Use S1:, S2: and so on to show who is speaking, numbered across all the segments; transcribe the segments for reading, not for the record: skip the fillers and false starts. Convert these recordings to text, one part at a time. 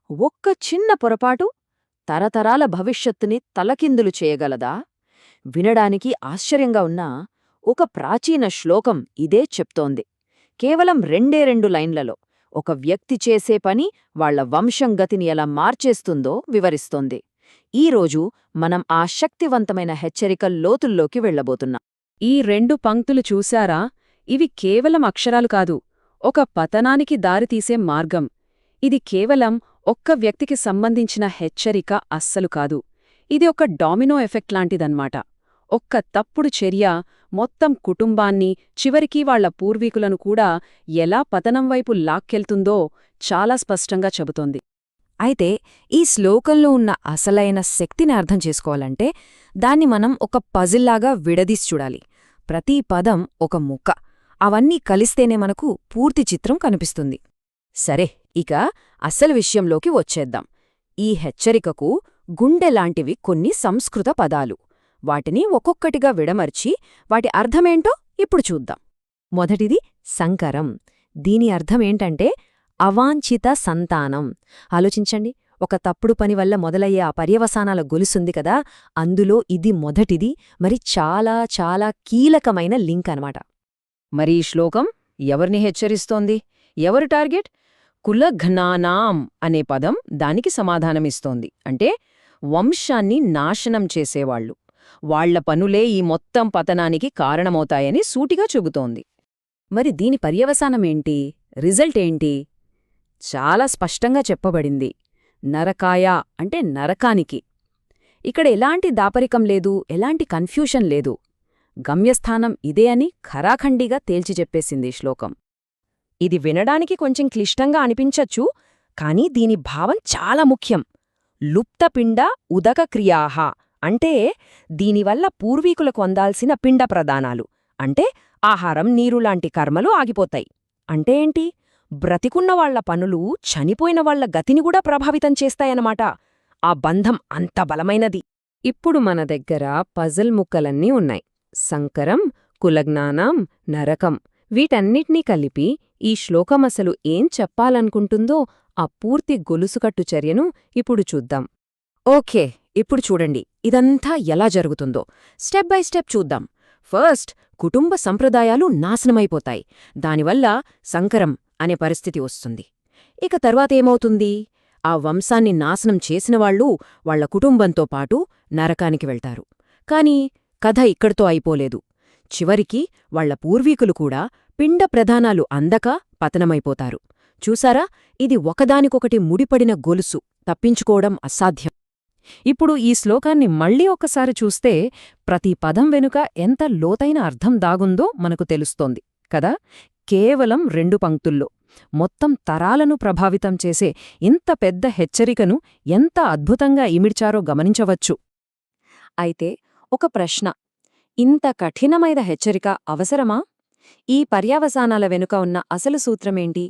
S1: ఒక్క చిన్న పొరపాటు తరతరాల భవిష్యత్తుని తలకిందులు చేయగలదా? వినడానికి ఆశ్చర్యంగా ఉన్నా ఒక ప్రాచీన శ్లోకం ఇదే చెప్తోంది. కేవలం రెండు లైన్లలో ఒక వ్యక్తి చేసే పని వాళ్ల వంశం గతిని ఎలా మార్చేస్తుందో వివరిస్తోంది. ఈరోజు మనం ఆ శక్తివంతమైన హెచ్చరిక లోతుల్లోకి వెళ్లబోతున్నాం.
S2: ఈ 2 పంక్తులు చూశారా? ఇవి కేవలం అక్షరాలు కాదు, ఒక పతనానికి దారితీసే మార్గం. ఇది కేవలం ఒక్క వ్యక్తికి సంబంధించిన హెచ్చరిక అస్సలు కాదు. ఇది ఒక డామినో ఎఫెక్ట్ లాంటిదన్మాట. ఒక్క తప్పుడు చర్య మొత్తం కుటుంబాన్ని, చివరికి వాళ్ల పూర్వీకులను కూడా ఎలా పతనం వైపు లాక్కెళ్తుందో చాలా స్పష్టంగా చెబుతోంది.
S1: అయితే ఈ శ్లోకంలో ఉన్న అసలైన శక్తిని అర్థం చేసుకోవాలంటే దాన్ని మనం ఒక పజిల్లాగా విడదీసి చూడాలి. ప్రతి పదం ఒక ముక్క. అవన్నీ కలిస్తేనే మనకు పూర్తి చిత్రం కనిపిస్తుంది. సరే, ఇక అసలు విషయంలోకి వచ్చేద్దాం. ఈ హెచ్చరికకు గుండెలాంటివి కొన్ని సంస్కృత పదాలు. వాటిని ఒక్కొక్కటిగా విడమర్చి వాటి అర్థమేంటో ఇప్పుడు చూద్దాం. మొదటిది సంకరం. దీని అర్థమేంటంటే అవాంఛిత సంతానం. ఆలోచించండి, ఒక తప్పుడు పని వల్ల మొదలయ్యే ఆ పర్యవసానాల గొలుసుంది కదా, అందులో ఇది మొదటిది, మరి చాలా చాలా కీలకమైన లింక్ అనమాట.
S2: మరి ఈ శ్లోకం ఎవరిని హెచ్చరిస్తోంది? ఎవరు టార్గెట్? కులఘ్నానాం అనే పదం దానికి సమాధానమిస్తోంది. అంటే వంశాన్ని నాశనం చేసేవాళ్లు. వాళ్ల పనులే ఈ మొత్తం పతనానికి కారణమవుతాయని సూటిగా చెబుతోంది.
S1: మరి దీని పర్యవసానమేంటి? రిజల్ట్ ఏంటి? చాలా స్పష్టంగా చెప్పబడింది. నరకాయ అంటే నరకానికి. ఇక్కడ ఎలాంటి దాపరికం లేదు, ఎలాంటి కన్ఫ్యూషన్ లేదు. గమ్యస్థానం ఇదే అని ఖరాఖండిగా తేల్చిచెప్పేసింది శ్లోకం.
S2: ఇది వినడానికి కొంచెం క్లిష్టంగా అనిపించచ్చు, కానీ దీని భావం చాలా ముఖ్యం. లుప్తపిండ ఉదకక్రియాహ అంటే దీనివల్ల పూర్వీకులకు అందాల్సిన పిండ ప్రదానాలు, అంటే ఆహారం, నీరులాంటి కర్మలు ఆగిపోతాయి. అంటే ఏంటి? బ్రతికున్నవాళ్ల పనులు చనిపోయిన వాళ్ల గతిని కూడా ప్రభావితం చేస్తాయన్నమాట. ఆ బంధం అంత బలమైనది.
S1: ఇప్పుడు మన దగ్గర పజిల్ ముక్కలన్నీ ఉన్నాయి. సంకరం, కులజ్ఞానం, నరకం. వీటన్నిటినీ కలిపి ఈ శ్లోకమసలు ఏం చెప్పాలనుకుంటుందో ఆ పూర్తి గొలుసుకట్టు చర్యను ఇప్పుడు చూద్దాం. ఓకే, ఇప్పుడు చూడండి ఇదంతా ఎలా జరుగుతుందో. స్టెప్ బై స్టెప్ చూద్దాం. ఫస్ట్, కుటుంబ సంప్రదాయాలు నాశనమైపోతాయి. దానివల్ల సంకరం అనే పరిస్థితి వస్తుంది. ఇక తర్వాతేమవుతుంది? ఆ వంశాన్ని నాశనం చేసినవాళ్లు వాళ్ల కుటుంబంతో పాటు నరకానికి వెళ్తారు. కాని కథ ఇక్కడితో అయిపోలేదు. చివరికి వాళ్ల పూర్వీకులు కూడా పిండ ప్రధానాలు అందక పతనమైపోతారు. చూసారా? ఇది ఒకదానికొకటి ముడిపడిన గొలుసు. తప్పించుకోవడం అసాధ్యం. ఇప్పుడు ఈ శ్లోకాన్ని మళ్లీ ఒకసారి చూస్తే ప్రతి పదం వెనుక ఎంత లోతైన అర్థం దాగుందో మనకు తెలుస్తోంది కదా. కేవలం 2 పంక్తుల్లో మొత్తం తరాలను ప్రభావితం చేసే ఇంత పెద్ద హెచ్చరికను ఎంత అద్భుతంగా ఇమిడ్చారో గమనించవచ్చు. అయితే ఒక ప్రశ్న, ఇంత కఠినమైన హెచ్చరిక అవసరమా? ఈ పర్యవసానాల వెనుక ఉన్న అసలు సూత్రమేంటి?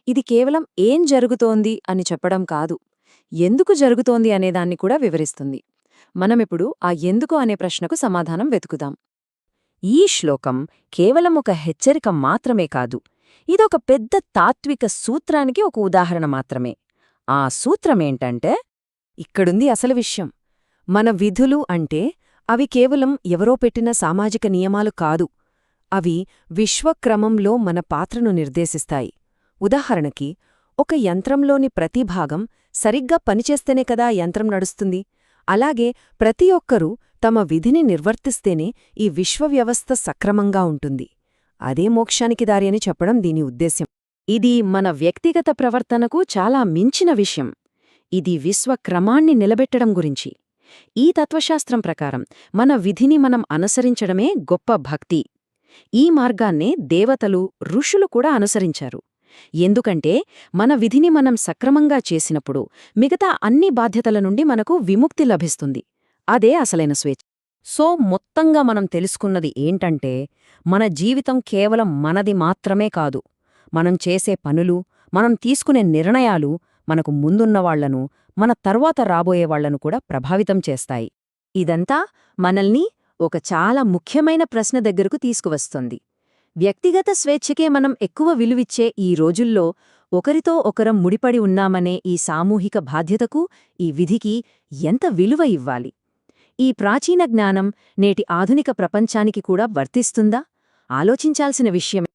S1: ఇది కేవలం ఏం జరుగుతోంది అని చెప్పడం కాదు, ఎందుకు జరుగుతోంది అనేదాన్ని కూడా వివరిస్తుంది. మనమిప్పుడు ఆ ఎందుకు అనే ప్రశ్నకు సమాధానం వెతుకుదాం. ఈ శ్లోకం కేవలం ఒక హెచ్చరిక మాత్రమే కాదు, ఇదొక పెద్ద తాత్విక సూత్రానికి ఒక ఉదాహరణ మాత్రమే. ఆ సూత్రమేంటంటే, ఇక్కడుంది అసలు విషయం. మన విధులు అంటే అవి కేవలం ఎవరో పెట్టిన సామాజిక నియమాలు కాదు. అవి విశ్వక్రమంలో మన పాత్రను నిర్దేశిస్తాయి. ఉదాహరణకి, ఒక యంత్రంలోని ప్రతి భాగం సరిగ్గా పనిచేస్తేనే కదా యంత్రం నడుస్తుంది. అలాగే ప్రతి ఒక్కరూ తమ విధిని నిర్వర్తిస్తేనే ఈ విశ్వవ్యవస్థ సక్రమంగా ఉంటుంది. అదే మోక్షానికి దారి అని చెప్పడం దీని ఉద్దేశ్యం. ఇది మన వ్యక్తిగత ప్రవర్తనకు చాలా మించిన విషయం. ఇది విశ్వక్రమాన్ని నిలబెట్టడం గురించి. ఈ తత్వశాస్త్రం ప్రకారం మన విధిని మనం అనుసరించడమే గొప్ప భక్తి. ఈ మార్గాన్నే దేవతలు, ఋషులు కూడా అనుసరించారు. ఎందుకంటే మన విధిని మనం సక్రమంగా చేసినప్పుడు మిగతా అన్ని బాధ్యతల నుండి మనకు విముక్తి లభిస్తుంది. అదే అసలైన స్వేచ్ఛ. సో మొత్తంగా మనం తెలుసుకున్నది ఏంటంటే, మన జీవితం కేవలం మనది మాత్రమే కాదు. మనం చేసే పనులు, మనం తీసుకునే నిర్ణయాలు మనకు ముందున్నవాళ్లను, మన తర్వాత రాబోయేవాళ్లను కూడా ప్రభావితం చేస్తాయి. ఇదంతా మనల్ని ఒక చాలా ముఖ్యమైన ప్రశ్న దగ్గరకు తీసుకువస్తుంది. వ్యక్తిగత స్వేచ్ఛకే మనం ఎక్కువ విలువిచ్చే ఈ రోజుల్లో
S3: ఒకరితో ఒకరం ముడిపడి ఉన్నామనే ఈ సామూహిక బాధ్యతకు, ఈ విధికి ఎంత విలువ ఇవ్వాలి? ఈ ప్రాచీన జ్ఞానం నేటి ఆధునిక ప్రపంచానికి కూడా వర్తిస్తుందా? ఆలోచించాల్సిన విషయం.